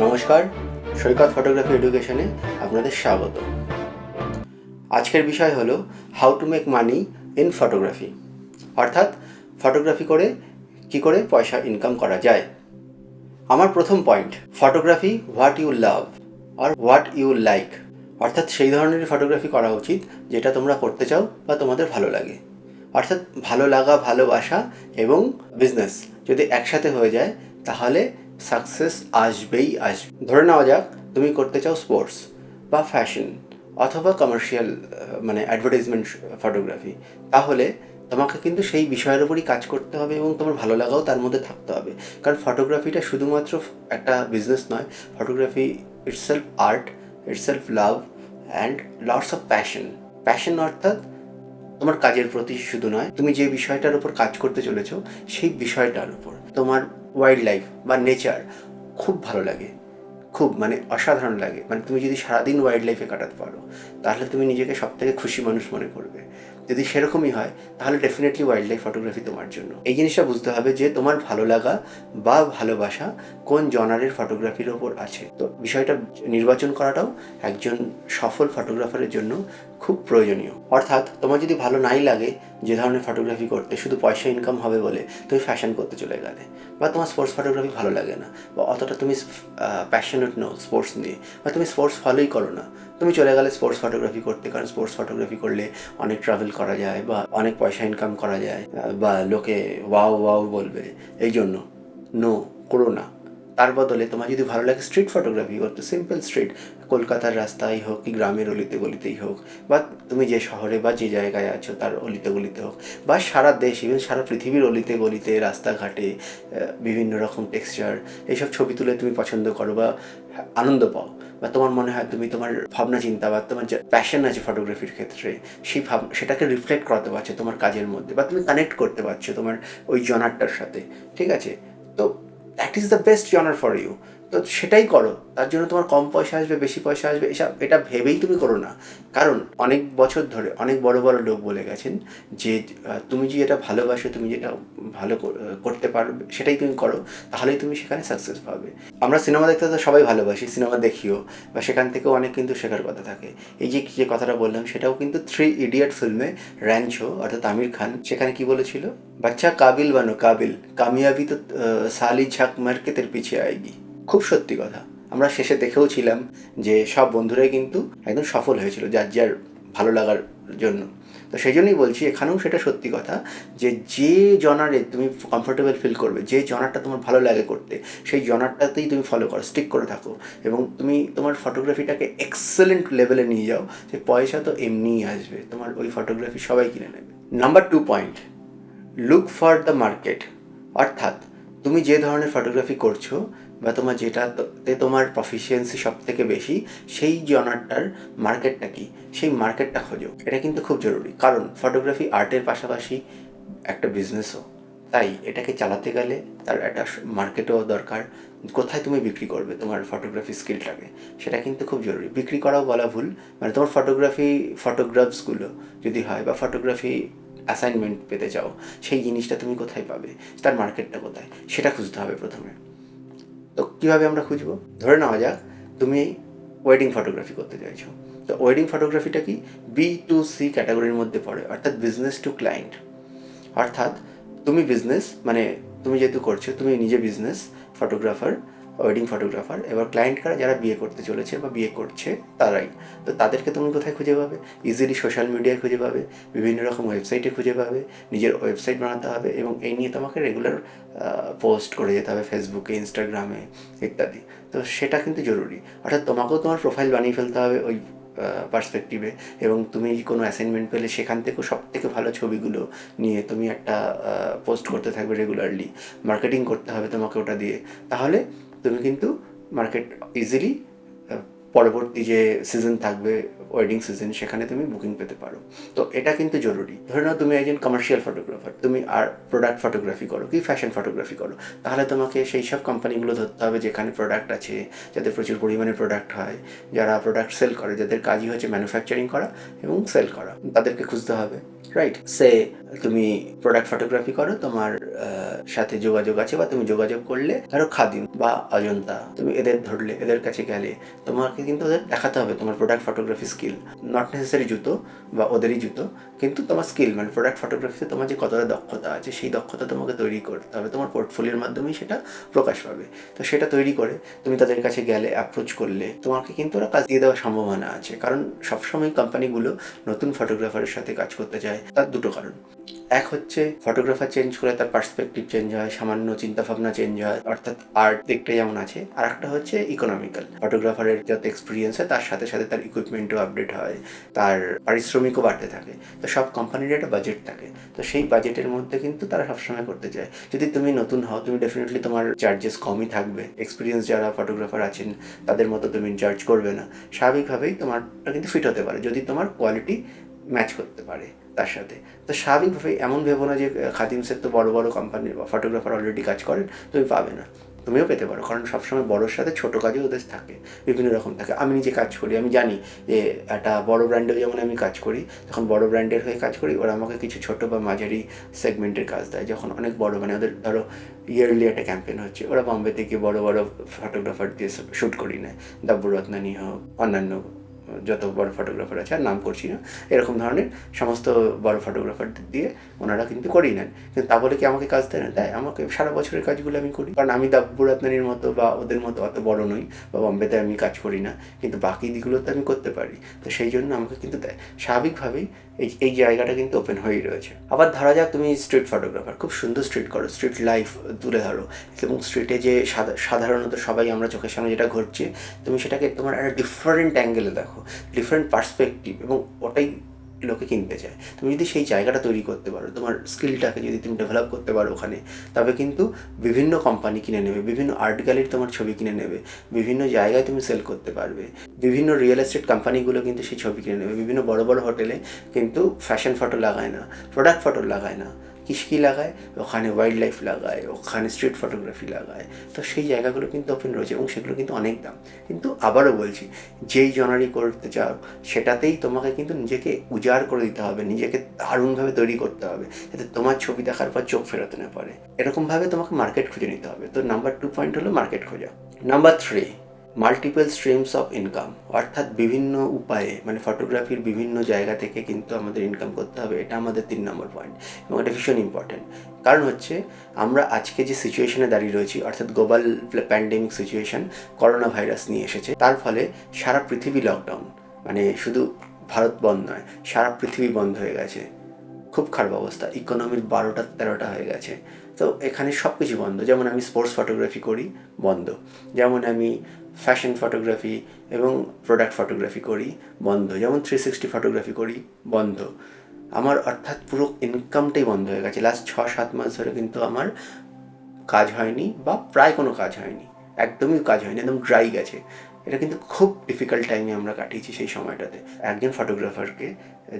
নমস্কার, সৈকত ফটোগ্রাফি এডুকেশনে আপনাদের স্বাগত। আজকের বিষয় হলো how to make money in photography, অর্থাৎ ফটোগ্রাফি করে কি করে পয়সা ইনকাম করা যায়। আমার প্রথম point, photography what you love আর হোয়াট ইউ লাইক, অর্থাৎ সেই ধরনের ফটোগ্রাফি করা উচিত যেটা তোমরা করতে চাও বা তোমাদের ভালো লাগে। অর্থাৎ ভালো লাগা, ভালোবাসা এবং বিজনেস যদি একসাথে হয়ে যায় তাহলে সাকসেস আসবেই আসবে। ধরে নেওয়া যাক তুমি করতে চাও স্পোর্টস বা ফ্যাশন অথবা কমার্শিয়াল মানে অ্যাডভার্টাইজমেন্ট ফটোগ্রাফি, তাহলে তোমাকে কিন্তু সেই বিষয়ের উপরই কাজ করতে হবে এবং তোমার ভালো লাগাও তার মধ্যে থাকতে হবে। কারণ ফটোগ্রাফিটা শুধুমাত্র একটা বিজনেস নয়, photography itself art, itself love and lots of passion অর্থাৎ তোমার কাজের প্রতি শুধু নয়, তুমি যে বিষয়টার উপর কাজ করতে চলেছো সেই বিষয়টার উপর। তোমার ওয়াইল্ড লাইফ বা নেচার খুব ভালো লাগে, খুব মানে অসাধারণ লাগে, মানে তুমি যদি সারাদিন ওয়াইল্ড লাইফে কাটাতে পারো তাহলে তুমি নিজেকে সবথেকে খুশি মানুষ মনে করবে। যদি সেরকমই হয় তাহলে ডেফিনেটলি ওয়াইল্ড লাইফ ফটোগ্রাফি তোমার জন্য। এই জিনিসটা বুঝতে হবে যে তোমার ভালো লাগা বা ভালোবাসা কোন জনারের ফটোগ্রাফির ওপর আছে। তো বিষয়টা নির্বাচন করাটাও একজন সফল ফটোগ্রাফারের জন্য খুব প্রয়োজনীয়। অর্থাৎ তোমার যদি ভালো নাই লাগে যে ধরনের ফটোগ্রাফি করতে, শুধু পয়সা ইনকাম হবে বলে তুমি ফ্যাশন করতে চলে গেলে, বা তোমার স্পোর্টস ফটোগ্রাফি ভালো লাগে না, বা অতটা তুমি প্যাশনেট নও স্পোর্টস নিয়ে, বা তুমি স্পোর্টস ফলোই করো না, তুমি চলে গেলে স্পোর্টস ফটোগ্রাফি করতে, কারণ স্পোর্টস ফটোগ্রাফি করলে অনেক ট্রাভেল করা যায় বা অনেক পয়সা ইনকাম করা যায় বা লোকে ওয়াও ওয়াও বলবে, এই জন্য নো, করো না। তার বদলে তোমার যদি ভালো লাগে স্ট্রিট ফটোগ্রাফি করতে, সিম্পল স্ট্রিট, কলকাতার রাস্তায় হোক কি গ্রামের অলিতে গলিতেই হোক, বা তুমি যে শহরে বা যে জায়গায় আছো তার অলিতে গলিতে হোক, বা সারা দেশ ইভেন সারা পৃথিবীর অলিতে গলিতে রাস্তাঘাটে বিভিন্ন রকম টেক্সচার, এইসব ছবি তুলে তুমি পছন্দ করো বা আনন্দ পাও, বা তোমার মনে হয় তুমি তোমার ভাবনা চিন্তা বা তোমার যে প্যাশন আছে ফটোগ্রাফির ক্ষেত্রে সেই সেটাকে রিফ্লেক্ট করাতে পারছো তোমার কাজের মধ্যে, বা তুমি কানেক্ট করতে পারছো তোমার ওই জনারটার সাথে, ঠিক আছে? তো that is the best genre for you. তো সেটাই করো। তার জন্য তোমার কম পয়সা আসবে, বেশি পয়সা আসবে, এটা ভেবেই তুমি করো না। কারণ অনেক বছর ধরে অনেক বড় বড় লোক বলে গেছেন যে তুমি যেটা ভালোবাসো, তুমি যেটা ভালো করতে পারবে সেটাই তুমি করো, তাহলেই তুমি সেখানে সাকসেস পাবে। আমরা সিনেমা দেখতে তো সবাই ভালোবাসি, সিনেমা দেখিও, বা সেখান থেকেও অনেক কিন্তু শেখার কথা থাকে। এই যে যে কথাটা বললাম সেটাও কিন্তু 3 ইডিয়ট ফিল্মে র্যাঞ্চো অর্থাৎ আমির খান সেখানে কি বলেছিল, বাচ্চা কাবিল বানো কাবিল, কামিয়াবি তো সালি ঝাঁক মারকে তের পিছিয়ে আয়েগি। খুব সত্যি কথা। আমরা শেষে দেখেও ছিলাম যে সব বন্ধুরাই কিন্তু একদম সফল হয়েছিল যার যার ভালো লাগার জন্য। তো সেই জন্যই বলছি এখানেও সেটা সত্যি কথা যে যে জনারে তুমি কমফোর্টেবল ফিল করবে, যে জনারটা তোমার ভালো লাগে করতে, সেই জনারটাতেই তুমি ফলো করো, স্টিক করে থাকো, এবং তুমি তোমার ফটোগ্রাফিটাকে এক্সেলেন্ট লেভেলে নিয়ে যাও, যে পয়সা তো এমনিই আসবে, তোমার ওই ফটোগ্রাফি সবাই কিনে নেবে। Number 2 point, look for the market, অর্থাৎ তুমি যে ধরনের ফটোগ্রাফি করছো বা তোমার যেটাতে তোমার প্রফিসিয়েন্সি সব থেকে বেশি, সেই জনারটার মার্কেটটা কি, সেই মার্কেটটা খোঁজো। এটা কিন্তু খুব জরুরি, কারণ ফটোগ্রাফি আর্টের পাশাপাশি একটা বিজনেসও, তাই এটাকে চালাতে গেলে তার একটা মার্কেটও দরকার। কোথায় তুমি বিক্রি করবে তোমার ফটোগ্রাফি স্কিলটাকে, সেটা কিন্তু খুব জরুরি। বিক্রি করাও বলা ভুল, মানে তোমার ফটোগ্রাফসগুলো যদি হয় বা ফটোগ্রাফি অ্যাসাইনমেন্ট পেতে চাও, সেই জিনিসটা তুমি কোথায় পাবে, তার মার্কেটটা কোথায়, সেটা খুঁজতে হবে প্রথমে। তো কীভাবে আমরা খুঁজবো? ধরে নেওয়া যাক তুমি ওয়েডিং ফটোগ্রাফি করতে চাইছো। তো ওয়েডিং ফটোগ্রাফিটা কি B2C ক্যাটাগরির মধ্যে পড়ে, অর্থাৎ বিজনেস টু ক্লায়েন্ট। অর্থাৎ তুমি বিজনেস মানে তুমি যেহেতু করছো, তুমি নিজে বিজনেস ফটোগ্রাফার, ওয়েডিং ফটোগ্রাফার, এবার ক্লায়েন্ট কারা, যারা বিয়ে করতে চলেছে বা বিয়ে করছে তারাই। তো তাদেরকে তুমি কোথায় খুঁজে পাবে? ইজিলি সোশ্যাল মিডিয়ায় খুঁজে পাবে, বিভিন্ন রকম ওয়েবসাইটে খুঁজে পাবে, নিজের ওয়েবসাইট বানাতে হবে এবং এই নিয়ে তোমাকে রেগুলার পোস্ট করে যেতে হবে ফেসবুকে, ইনস্টাগ্রামে ইত্যাদি। তো সেটা কিন্তু জরুরি। অর্থাৎ তোমাকেও তোমার প্রোফাইল বানিয়ে ফেলতে হবে ওই পার্সপেক্টিভে, এবং তুমি কোনো অ্যাসাইনমেন্ট পেলে সেখান থেকেও সব থেকে ভালো ছবিগুলো নিয়ে তুমি একটা পোস্ট করতে থাকবে রেগুলারলি, মার্কেটিং করতে হবে তোমাকে ওটা দিয়ে, তাহলে তুমি কিন্তু মার্কেট ইজিলি পরবর্তী যে সিজন থাকবে ওয়েডিং সিজন, সেখানে তুমি বুকিং পেতে পারো। তো এটা কিন্তু জরুরি। ধরে নাও তুমি একজন কমার্শিয়াল ফটোগ্রাফার, তুমি আর প্রোডাক্ট ফটোগ্রাফি করো কি ফ্যাশন ফটোগ্রাফি করো, তাহলে তোমাকে সেই সব কোম্পানিগুলো ধরতে হবে যেখানে প্রোডাক্ট আছে, যাদের প্রচুর পরিমাণে প্রোডাক্ট হয়, যারা প্রোডাক্ট সেল করে, যাদের কাজই হচ্ছে ম্যানুফ্যাকচারিং করা এবং সেল করা, তাদেরকে খুঁজতে হবে। রাইট, তুমি প্রোডাক্ট ফটোগ্রাফি করো, তোমার সাথে যোগাযোগ আছে বা তুমি যোগাযোগ করলে, ধরো খাদিম বা অজন্তা, তুমি এদের ধরলে, এদের কাছে গেলে তোমাকে কিন্তু ওদের দেখাতে হবে তোমার product photography skill. Not necessary জুতো বা ওদেরই জুতো, কিন্তু তোমার স্কিল মানে প্রোডাক্ট ফটোগ্রাফিতে তোমার যে কতটা দক্ষতা আছে, সেই দক্ষতা তোমাকে তৈরি করতে হবে, তোমার পোর্টফোলিওর মাধ্যমেই সেটা প্রকাশ পাবে। তো সেটা তৈরি করে তুমি তাদের কাছে গেলে, অ্যাপ্রোচ করলে, তোমাকে কিন্তু ওরা কাজ দিয়ে দেওয়ার সম্ভাবনা আছে। কারণ সবসময় কোম্পানিগুলো নতুন ফটোগ্রাফারের সাথে কাজ করতে চায়, তার দুটো কারণ। এক হচ্ছে ফটোগ্রাফার চেঞ্জ করে তার পার্সপেক্টিভ চেঞ্জ হয়, সামান্য চিন্তাভাবনা চেঞ্জ হয়, অর্থাৎ আর্ট দিকটা যেমন আছে। আর একটা হচ্ছে ইকোনমিক্যাল, ফটোগ্রাফারের যত এক্সপিরিয়েন্স হয় তার সাথে সাথে তার ইকুইপমেন্টও আপডেট হয়, তার পারিশ্রমিকও বাড়তে থাকে। তো সব কোম্পানির একটা বাজেট থাকে, তো সেই বাজেটের মধ্যে কিন্তু তারা সবসময় করতে চায়। যদি তুমি নতুন হও, তুমি ডেফিনেটলি তোমার চার্জেস কমই থাকবে, এক্সপিরিয়েন্স যারা ফটোগ্রাফার আছেন তাদের মতো তুমি চার্জ করবে না। স্বাভাবিকভাবেই তোমারটা কিন্তু ফিট হতে পারে যদি তোমার কোয়ালিটি ম্যাচ করতে পারে তার সাথে। তো স্বাভাবিকভাবেই এমন ভেবো না যে খাদিমসের তো বড় বড় কোম্পানির ফটোগ্রাফার অলরেডি কাজ করেন, তুমি পাবে না। তুমিও পেতে পারো, কারণ সবসময় বড়োর সাথে ছোটো কাজও ওদের থাকে, বিভিন্ন রকম থাকে। আমি নিজে কাজ করি, আমি জানি যে একটা বড় ব্র্যান্ডেও যেমন আমি কাজ করি, যখন বড় ব্র্যান্ডের হয়ে কাজ করি, ওরা আমাকে কিছু ছোটো বা মাঝারি সেগমেন্টের কাজ দেয়। যখন অনেক বড় মানে ওদের ধরো ইয়ারলি একটা ক্যাম্পেন হচ্ছে, ওরা বম্বে থেকে বড় বড় ফটোগ্রাফার দিয়ে শ্যুট করি নেয়, দাব্বু রত্নানি হোক, অন্যান্য যত বড় ফটোগ্রাফার আছে, আর নাম করছি না, এরকম ধরনের সমস্ত বড় ফটোগ্রাফার দিয়ে ওনারা কিন্তু করেই নেন। কিন্তু তা বলে কি আমাকে কাজ দেয় না? দেয়, আমাকে সারা বছরের কাজগুলো আমি করি, কারণ আমি দাব্বু রত্নানির মতো বা ওদের মতো অত বড় নই, বা বম্বেতে আমি কাজ করি না, কিন্তু বাকি দিকগুলো তো আমি করতে পারি। তো সেই জন্য আমাকে কিন্তু দেয়। স্বাভাবিকভাবেই এই জায়গাটা কিন্তু ওপেন হয়েই রয়েছে। আবার ধরা যাক তুমি স্ট্রিট ফটোগ্রাফার, খুব সুন্দর স্ট্রিট করো, স্ট্রিট লাইফ তুলে ধরো, এবং স্ট্রিটে যে সাধারণত সবাই আমরা চোখের সামনে যেটা ঘটছে, তুমি সেটাকে তোমার একটা ডিফারেন্ট অ্যাঙ্গেলে দেখো, ডিফারেন্ট পার্সপেক্টিভ, এবং ওটাই লোকে কিনতে চায়। তুমি যদি সেই জায়গাটা তৈরি করতে পারো, তোমার স্কিলটাকে যদি তুমি ডেভেলপ করতে পারো ওখানে, তবে কিন্তু বিভিন্ন কোম্পানি কিনে নেবে, বিভিন্ন আর্ট গ্যালারি তোমার ছবি কিনে নেবে, বিভিন্ন জায়গায় তুমি সেল করতে পারবে, বিভিন্ন রিয়েল এস্টেট কোম্পানিগুলো কিন্তু সেই ছবি কিনে নেবে, বিভিন্ন বড় বড় হোটেলে কিন্তু ফ্যাশন ফটো লাগায় না, প্রোডাক্ট ফটো লাগায় না, কী লাগায়, ওখানে ওয়াইল্ড লাইফ লাগায়, ওখানে স্ট্রিট ফটোগ্রাফি লাগায়। তো সেই জায়গাগুলো কিন্তু ওপেন রয়েছে, এবং সেগুলো কিন্তু অনেক দাম। কিন্তু আবারও বলছি, যেই জনারি করতে চাও সেটাতেই তোমাকে কিন্তু নিজেকে উজাড় করে দিতে হবে, নিজেকে দারুণভাবে তৈরি করতে হবে, যাতে তোমার ছবি দেখার পর চোখ ফেরাতে না পারে। এরকমভাবে তোমাকে মার্কেট খুঁজে নিতে হবে। তো নাম্বার 2 পয়েন্ট হলো মার্কেট খোঁজা। Number 3, multiple streams of income, অর্থাৎ বিভিন্ন উপায়ে, মানে ফটোগ্রাফির বিভিন্ন জায়গা থেকে কিন্তু আমাদের ইনকাম করতে হবে। এটা আমাদের 3 নম্বর পয়েন্ট, এবং এটা ভীষণ ইম্পর্টেন্ট। কারণ হচ্ছে আমরা আজকে যে সিচুয়েশনে দাঁড়িয়ে রয়েছি, অর্থাৎ global pandemic situation, corona virus নিয়ে এসেছে, তার ফলে সারা পৃথিবী লকডাউন, মানে শুধু ভারত বন্ধ নয়, সারা পৃথিবী বন্ধ হয়ে গেছে। খুব খারাপ অবস্থা, ইকোনমির 12টা 13টা হয়ে গেছে। তো এখানে সব কিছু বন্ধ। যেমন আমি স্পোর্টস ফটোগ্রাফি করি, বন্ধ। যেমন আমি ফ্যাশন ফটোগ্রাফি এবং প্রোডাক্ট ফটোগ্রাফি করি, বন্ধ। যেমন 360 ফটোগ্রাফি করি, বন্ধ। আমার অর্থাৎ পুরো ইনকামটাই বন্ধ হয়ে গেছে। লাস্ট 6-7 মাস ধরে কিন্তু আমার কাজ হয়নি, বা প্রায় কোনো কাজ হয়নি, একদমই কাজ হয়নি, একদম ড্রাই গেছে। এটা কিন্তু খুব ডিফিকাল্ট টাইমে আমরা কাটিয়েছি সেই সময়টাতে। একজন ফটোগ্রাফারকে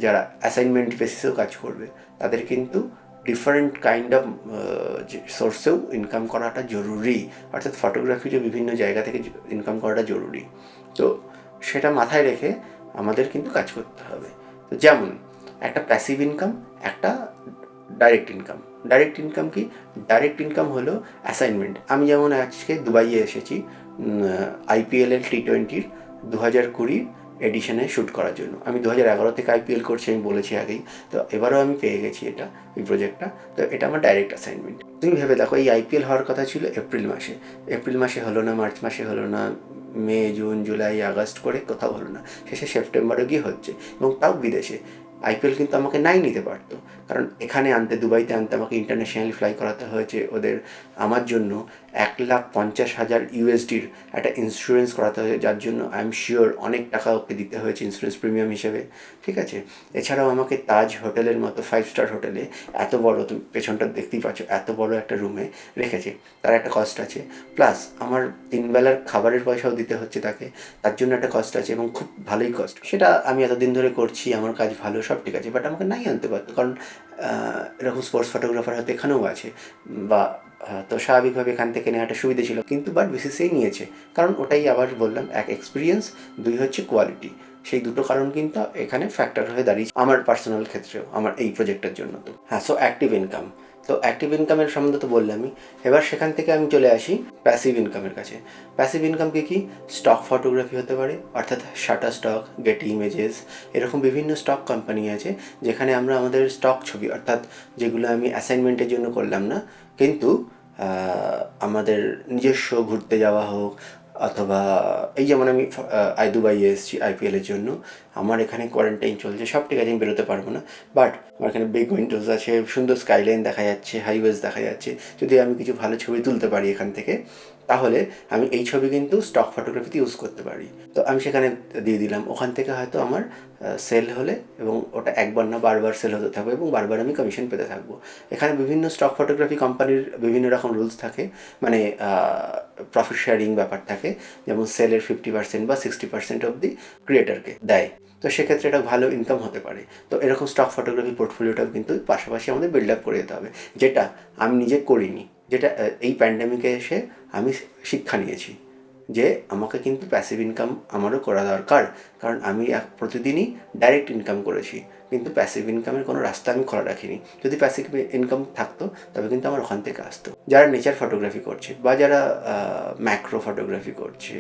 যারা অ্যাসাইনমেন্ট বেসিসেও কাজ করবে, তাদের কিন্তু ডিফারেন্ট কাইন্ড অফ সোর্সেও ইনকাম করাটা জরুরি, অর্থাৎ ফটোগ্রাফিরও বিভিন্ন জায়গা থেকে ইনকাম করাটা জরুরি। তো সেটা মাথায় রেখে আমাদের কিন্তু কাজ করতে হবে। তো যেমন একটা প্যাসিভ ইনকাম, একটা ডাইরেক্ট ইনকাম। ডাইরেক্ট ইনকাম কি? ডাইরেক্ট ইনকাম হলো অ্যাসাইনমেন্ট। আমি যেমন আজকে দুবাইয়ে এসেছি IPL-এর T20-র 2020 এডিশনে শ্যুট করার জন্য। আমি 2011 থেকে IPL করছি, আমি বলেছি আগেই। তো এবারও আমি পেয়ে গেছি এই প্রজেক্টটা। তো এটা আমার ডাইরেক্ট অ্যাসাইনমেন্ট। তুমি ভেবে দেখো, এই IPL হওয়ার কথা ছিল এপ্রিল মাসে, এপ্রিল মাসে হলো না, মার্চ মাসে হলো না, মে, জুন, জুলাই, আগস্ট করে কোথাও হলো না, শেষে সেপ্টেম্বরে গিয়ে হচ্ছে, এবং তাও বিদেশে। IPL কিন্তু আমাকে নাই নিতে পারতো, কারণ এখানে আনতে, দুবাইতে আনতে আমাকে ইন্টারন্যাশনালি ফ্লাই করাতে হয়েছে ওদের। আমার জন্য 1,50,000 USDর একটা ইন্স্যুরেন্স করাতে হয়েছে, যার জন্য আই এম শিওর অনেক টাকা ওকে দিতে হয়েছে ইন্স্যুরেন্স প্রিমিয়াম হিসেবে, ঠিক আছে। এছাড়াও আমাকে তাজ হোটেলের মতো 5 স্টার হোটেলে এত বড়, তুমি পেছনটা দেখতেই পাচ্ছ, এত বড় একটা রুমে রেখেছে, তার একটা কস্ট আছে। প্লাস আমার 3 বেলার খাবারের পয়সাও দিতে হচ্ছে তাকে, তার জন্য একটা কস্ট আছে, এবং খুব ভালোই কস্ট। সেটা আমি এতদিন ধরে করছি, আমার কাজ ভালো, সব ঠিক আছে, বাট আমাকে নাই আনতে পারতো, কারণ এরকম স্পোর্টস ফটোগ্রাফার হয়তো এখানেও আছে, বা তো স্বাভাবিকভাবে এখান থেকে নেওয়াটা সুবিধা ছিল, কিন্তু বাট বিসিসিআই নিয়েছে, কারণ ওটাই আবার বললাম, এক এক্সপিরিয়েন্স, দুই হচ্ছে কোয়ালিটি। সেই দুটো কারণ কিন্তু এখানে ফ্যাক্টর হয়ে দাঁড়িয়েছে আমার পার্সোনাল ক্ষেত্রেও, আমার এই প্রজেক্টের জন্য। তো হ্যাঁ, সো অ্যাক্টিভ ইনকাম, তো অ্যাক্টিভ ইনকামের সম্বন্ধে তো বললামই। এবার সেখান থেকে আমি চলে আসি প্যাসিভ ইনকামের কাছে। প্যাসিভ ইনকামকে কি, স্টক ফটোগ্রাফি হতে পারে, অর্থাৎ শাটার স্টক, গেটি ইমেজেস, এরকম বিভিন্ন স্টক কোম্পানি আছে যেখানে আমরা আমাদের স্টক ছবি, অর্থাৎ যেগুলো আমি অ্যাসাইনমেন্টের জন্য করলাম না, কিন্তু আমাদের নিজস্ব ঘুরতে যাওয়া হোক, অথবা এই যেমন আমি দুবাইয়ে এসেছি IPL-এর জন্য, আমার এখানে কোয়ারেন্টাইন চলছে, সব ঠিক আছে, আমি বেরোতে পারবো না, বাট আমার এখানে বিগ উইন্ডোজ আছে, সুন্দর স্কাইলাইন দেখা যাচ্ছে, হাইওয়েজ দেখা যাচ্ছে, যদি আমি কিছু ভালো ছবি তুলতে পারি এখান থেকে, তাহলে আমি এই ছবি কিন্তু স্টক ফটোগ্রাফিতে ইউজ করতে পারি। তো আমি সেখানে দিয়ে দিলাম, ওখান থেকে হয়তো আমার সেল হলে, এবং ওটা একবার না বারবার সেল হতে থাকবে, এবং বারবার আমি কমিশন পেতে থাকবো। এখানে বিভিন্ন স্টক ফটোগ্রাফি কোম্পানির বিভিন্ন রকম রুলস থাকে, মানে প্রফিট শেয়ারিং ব্যাপার থাকে, যেমন সেলের 50% বা 60% অব দি ক্রিয়েটারকে দেয়। তো সেক্ষেত্রে এটা ভালো ইনকাম হতে পারে। তো এরকম স্টক ফটোগ্রাফি পোর্টফোলিওটাও কিন্তু পাশাপাশি আমাদের বিল্ড আপ করে যেতে হবে, যেটা আমি নিজে করিনি, যেটা এই প্যান্ডেমিকে এসে আমি শিক্ষা নিয়েছি, যে আমাকে কিন্তু প্যাসিভ ইনকাম আমারও করা দরকার, কারণ আমি প্রতিদিনই ডাইরেক্ট ইনকাম করেছি, কিন্তু প্যাসিভ ইনকামের কোনো রাস্তা আমি খোলা রাখিনি। যদি প্যাসিভ ইনকাম থাকতো তবে কিন্তু আমার ওখান থেকে আসতো। যারা নেচার ফটোগ্রাফি করছে, বা যারা ম্যাক্রো ফটোগ্রাফি করছে,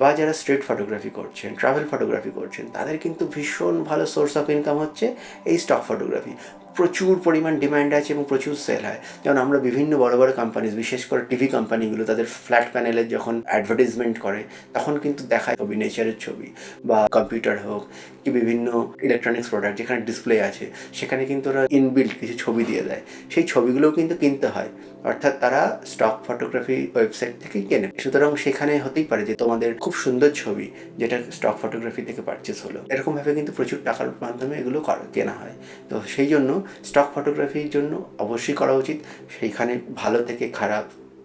বা যারা স্ট্রিট ফটোগ্রাফি করছেন, ট্রাভেল ফটোগ্রাফি করছেন, তাদের কিন্তু ভীষণ ভালো সোর্স অফ ইনকাম হচ্ছে এই স্টক ফটোগ্রাফি। প্রচুর পরিমাণ ডিমান্ড আছে এবং প্রচুর সেল হয়। যেমন আমরা বিভিন্ন বড় বড় কোম্পানিজ, বিশেষ করে টিভি কোম্পানিগুলো, তাদের ফ্ল্যাট প্যানেলের যখন অ্যাডভার্টাইজমেন্ট করে, তখন কিন্তু দেখায় ছবি, নেচারের ছবি, বা কম্পিউটার হোক কি বিভিন্ন ইলেকট্রনিক্স প্রোডাক্ট যেখানে ডিসপ্লে আছে, সেখানে কিন্তু ওরা ইনবিল্ট কিছু ছবি দিয়ে দেয়, সেই ছবিগুলোও কিন্তু কিনতে হয়, অর্থাৎ তারা স্টক ফটোগ্রাফি ওয়েবসাইট থেকেই কেনে। সুতরাং সেখানে হতেই পারে যে তোমাদের খুব সুন্দর ছবি যেটা স্টক ফটোগ্রাফি থেকে পারচেস হলো, এরকমভাবে কিন্তু প্রচুর টাকার মাধ্যমে এগুলো কেনা হয়। তো সেই জন্য স্টক ফটোগ্রাফির জন্য অবশ্যই করা উচিত। সেইখানে ভালো থেকে খারাপ,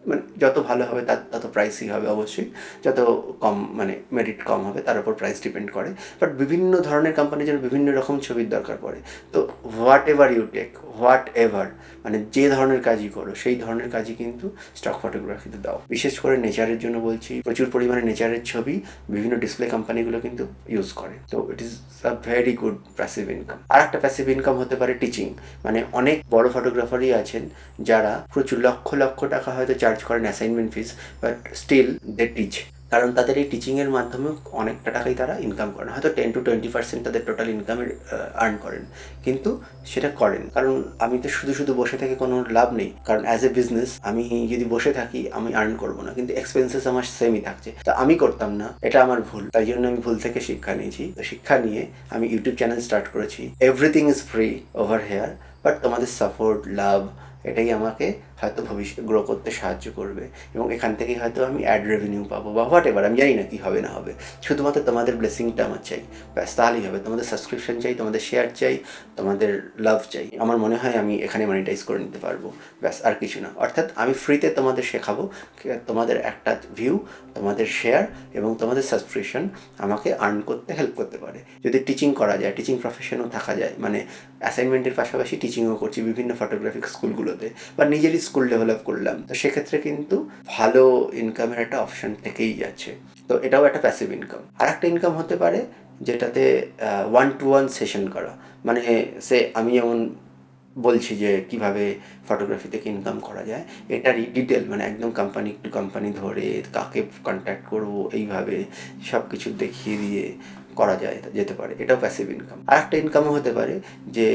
মানে যত ভালো হবে তত প্রাইসই হবে অবশ্যই, যত কম মানে মেরিট কম হবে তার উপর প্রাইস ডিপেন্ড করে। বাট বিভিন্ন ধরনের কোম্পানির জন্য বিভিন্ন রকম ছবির দরকার পড়ে। তো হোয়াট এভার ইউ টেক, মানে যে ধরনের কাজই করো, সেই ধরনের কাজই কিন্তু স্টক ফটোগ্রাফিতে দাও। বিশেষ করে নেচারের জন্য বলছি, প্রচুর পরিমাণে নেচারের ছবি বিভিন্ন ডিসপ্লে কোম্পানিগুলো কিন্তু ইউজ করে। তো it is a very good passive income. আর একটা প্যাসিভ ইনকাম হতে পারে টিচিং। মানে অনেক বড় ফটোগ্রাফারই আছেন যারা প্রচুর লক্ষ লক্ষ টাকা হয়তো চার্জ করেন assignment fees, but still they teach, কারণ তাদের এই টিচিংয়ের মাধ্যমেও অনেকটা টাকাই তারা ইনকাম করেন, হয়তো 10-20% তাদের টোটাল ইনকামের আর্ন করেন, কিন্তু সেটা করেন। কারণ আমি তো শুধু বসে থেকে কোনো লাভ নেই, কারণ অ্যাজ এ বিজনেস আমি যদি বসে থাকি আমি আর্ন করবো না, কিন্তু এক্সপেন্সেস আমার সেমই থাকছে। তা আমি করতাম না, এটা আমার ভুল, তাই জন্য আমি ভুল থেকে শিক্ষা নিয়েছি। তো শিক্ষা নিয়ে আমি ইউটিউব চ্যানেল স্টার্ট করেছি। Everything is free over here, but তোমাদের সাপোর্ট, লাভ, এটাই আমাকে হয়তো ভবিষ্যতে গ্রো করতে সাহায্য করবে, এবং এখান থেকেই হয়তো আমি অ্যাড রেভিনিউ পাবো, বা হোয়াট এভার, আমি জানি না কী হবে না হবে। শুধুমাত্র তোমাদের ব্লেসিংটা আমার চাই, ব্যাস, তাহলেই হবে। তোমাদের সাবস্ক্রিপশন চাই, তোমাদের শেয়ার চাই, তোমাদের লাভ চাই। আমার মনে হয় আমি এখানে মনিটাইজ করে নিতে পারবো, ব্যাস, আর কিছু না। অর্থাৎ আমি ফ্রিতে তোমাদের শেখাবো, তোমাদের একটা ভিউ, তোমাদের শেয়ার এবং তোমাদের সাবস্ক্রিপশন আমাকে আর্ন করতে হেল্প করতে পারে। যদি টিচিং করা যায়, টিচিং প্রফেশনও থাকা যায়, মানে অ্যাসাইনমেন্টের পাশাপাশি টিচিংও করছি বিভিন্ন ফটোগ্রাফিক স্কুলগুলোতে, বা নিজেরই স্কুল ডেভেলপ করলাম, তো সেক্ষেত্রে কিন্তু ভালো ইনকামের একটা অপশান থেকেই যাচ্ছে। তো এটাও একটা প্যাসিভ ইনকাম। আর একটা ইনকাম হতে পারে যেটাতে 1-to-1 সেশন করা, মানে আমি যেমন বলছি যে কিভাবে ফটোগ্রাফি থেকে ইনকাম করা যায়, এটারই ডিটেল, মানে একদম কোম্পানি টু কোম্পানি ধরে কাকে কন্ট্যাক্ট করবো, এইভাবে সব কিছু দেখিয়ে দিয়ে করা যেতে পারে, এটাও প্যাসিভ ইনকাম। আর একটা ইনকামও হতে পারে যে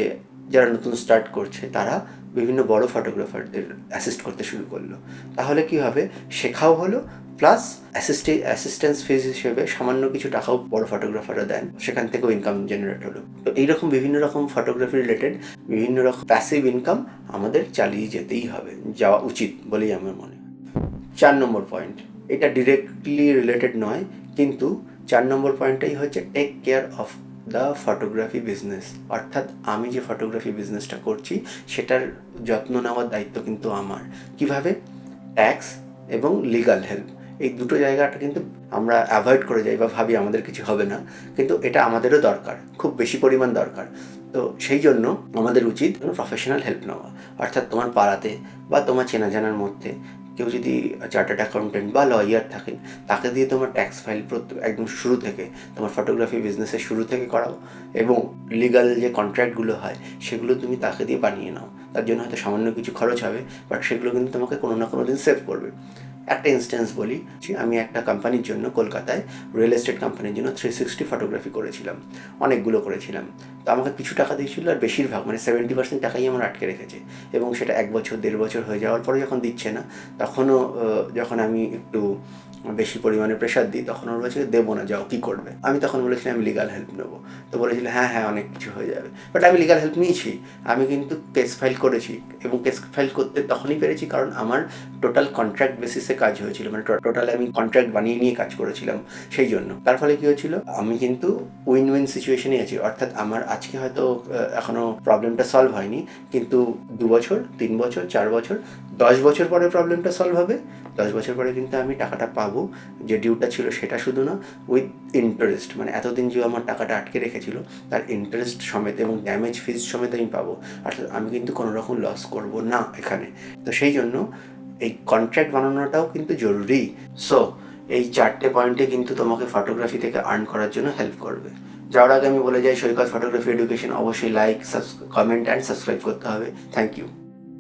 যারা নতুন স্টার্ট করছে তারা বিভিন্ন বড় ফটোগ্রাফারদের অ্যাসিস্ট করতে শুরু করলো, তাহলে কি হবে, শেখাও হলো, প্লাস অ্যাসিস্ট্যান্স ফিজ হিসেবে সামান্য কিছু টাকাও বড় ফটোগ্রাফাররা দেন, সেখান থেকেও ইনকাম জেনারেট হলো। তো এইরকম বিভিন্ন রকম ফটোগ্রাফি রিলেটেড বিভিন্ন রকম প্যাসিভ ইনকাম আমাদের চালিয়ে যেতেই হবে, যাওয়া উচিত বলেই আমার মনে হয়। 4 নম্বর পয়েন্ট, এটা ডিরেক্টলি রিলেটেড নয়, কিন্তু 4 নম্বর পয়েন্টটাই হচ্ছে take care of the photography business. অর্থাৎ আমি যে ফটোগ্রাফি বিজনেসটা করছি সেটার যত্ন নেওয়ার দায়িত্ব কিন্তু আমার। কিভাবে? ট্যাক্স এবং লিগাল হেল্প, এই দুটো জায়গাটা কিন্তু আমরা অ্যাভয়েড করে যাই বা ভাবি আমাদের কিছু হবে না, কিন্তু এটা আমাদেরও দরকার, খুব বেশি পরিমাণ দরকার। তো সেই জন্য আমাদের উচিত প্রফেশনাল হেল্প নেওয়া। অর্থাৎ তোমার পাড়াতে বা তোমার চেনা জানার মধ্যে কেউ যদি চার্টার্ড অ্যাকাউন্টেন্ট বা লয়ার থাকেন, তাকে দিয়ে তোমার ট্যাক্স ফাইল একদম শুরু থেকে, তোমার ফটোগ্রাফি বিজনেসের শুরু থেকে করাও, এবং লিগাল যে কন্ট্রাক্টগুলো হয় সেগুলো তুমি তাকে দিয়ে বানিয়ে নাও। তার জন্য হয়তো সামান্য কিছু খরচ হবে, বাট সেগুলো কিন্তু তোমাকে কোনো না কোনো দিন সেভ করবে। একটা ইনস্ট্যান্স বলি, আমি একটা কোম্পানির জন্য কলকাতায়, রিয়েল এস্টেট কোম্পানির জন্য 360 ফটোগ্রাফি করেছিলাম, অনেকগুলো করেছিলাম। তো আমাকে কিছু টাকা দিয়েছিল, আর বেশিরভাগ 70% টাকাই আমার আটকে রেখেছে, এবং সেটা 1 বছর 1.5 বছর হয়ে যাওয়ার পরে যখন দিচ্ছে না, তখনও যখন আমি একটু বেশি পরিমাণে প্রেশার দিই, তখন ওর বলছে দেবো না, যাও কী করবে। আমি তখন বলেছিলাম আমি লিগাল হেল্প নেবো। তো বলেছিল হ্যাঁ হ্যাঁ অনেক কিছু হয়ে যাবে, বাট আমি লিগাল হেল্প নিয়েছি। আমি কিন্তু কেস ফাইল করেছি, এবং কেস ফাইল করতে তখনই পেরেছি কারণ আমার টোটাল কন্ট্রাক্ট বেসিসে কাজ হয়েছিল, টোটাল আমি কন্ট্রাক্ট বানিয়ে নিয়ে কাজ করেছিলাম। সেই জন্য তার ফলে কী হয়েছিল, আমি কিন্তু উইন উইন সিচুয়েশনে আছি। অর্থাৎ আমার আজকে হয়তো এখনও প্রবলেমটা সলভ হয়নি, কিন্তু 2 বছর 3 বছর 4 বছর 10 বছর পরে প্রবলেমটা সলভ হবে। 10 বছর পরে কিন্তু আমি টাকাটা পাবো, যে ডিউটা ছিল সেটা শুধু না, উইথ ইন্টারেস্ট, এতদিন যে আমার টাকাটা আটকে রেখেছিল তার ইন্টারেস্ট সমেত এবং ড্যামেজ ফিজ সমেত আমি পাবো। অর্থাৎ আমি কিন্তু কোনো রকম লস করবো না এখানে। তো সেই জন্য এই কন্ট্রাক্ট বানানোটাও কিন্তু জরুরি। সো এই 4টে পয়েন্টে কিন্তু তোমাকে ফটোগ্রাফি থেকে আর্ন করার জন্য হেল্প করবে। যাওয়ার আগে আমি বলে যাই, সৈকত ফটোগ্রাফি এডুকেশন অবশ্যই লাইক, কমেন্ট অ্যান্ড সাবস্ক্রাইব করতে হবে। Thank you.